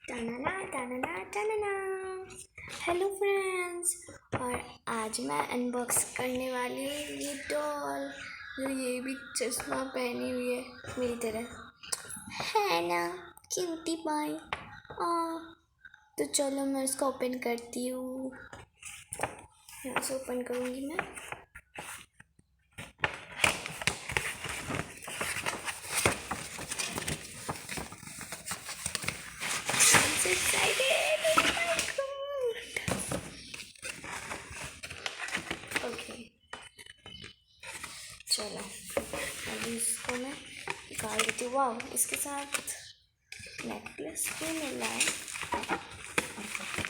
टनना टनना टनना। Hello friends, और आज मैं अनबॉक्स करने वाली हूँ ये डॉल जो ये भी चश्मा पहनी हुई है मेरी तरह, है ना क्यूटी पाई। तो चलो मैं इसको ओपन करती हूँ। यहाँ से ओपन करूँगी मैं। ओके, चलो अभी इसको मैं निकाल देती हूँ। वाह, इसके साथ नेकलेस भी मिला है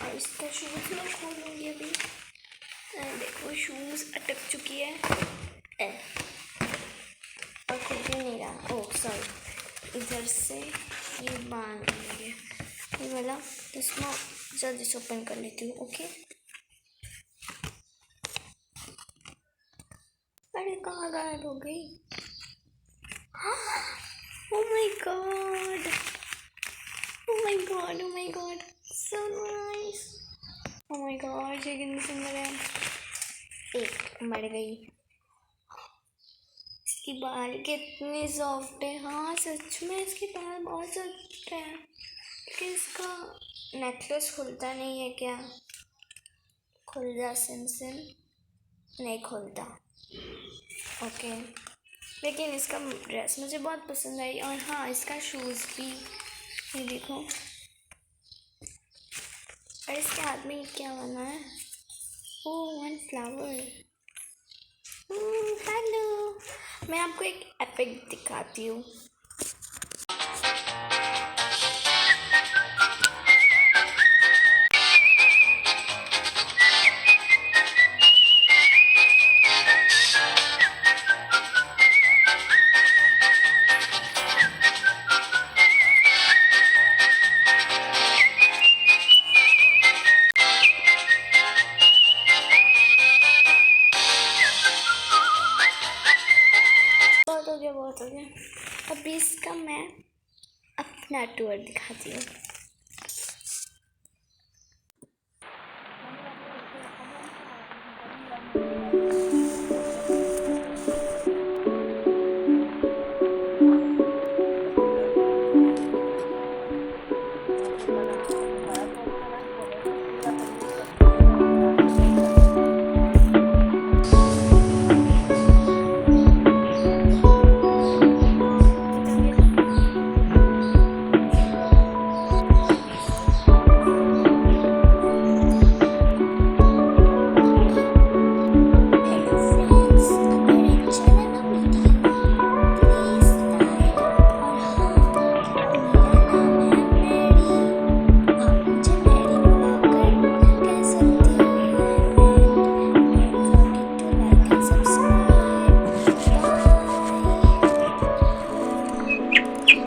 और इसका शूज़ मैं खोलूँगी अभी। देखो शूज़ अटक चुकी है और खुद भी नहीं रहा। ओह सॉरी, इधर से ये बांध देंगे ये वाला। तो इसमें जल्दी से ओपन कर लेती हूँ। ओके, अरे कहाँ गायब हो गई? Oh my God, oh my God, oh my God, so nice. Oh my God, ये कितनी सुंदर है। एक मर गई। इसकी बाल कितनी सॉफ्ट है। हाँ सच में इसके बाल बहुत सॉफ्ट है। लेकिन इसका नेकलेस खुलता नहीं है क्या? खुल जा सिम सिम। नहीं खुलता। ओके, लेकिन इसका ड्रेस मुझे बहुत पसंद आई। और हाँ, इसका शूज़ भी, ये देखो। और इसके हाथ में क्या बना है? ओह, वन फ्लावर। हेलो, मैं आपको एक इफेक्ट दिखाती हूँ। बहुत हो गया। अभी इसका मैं अपना टूर दिखाती हूँ।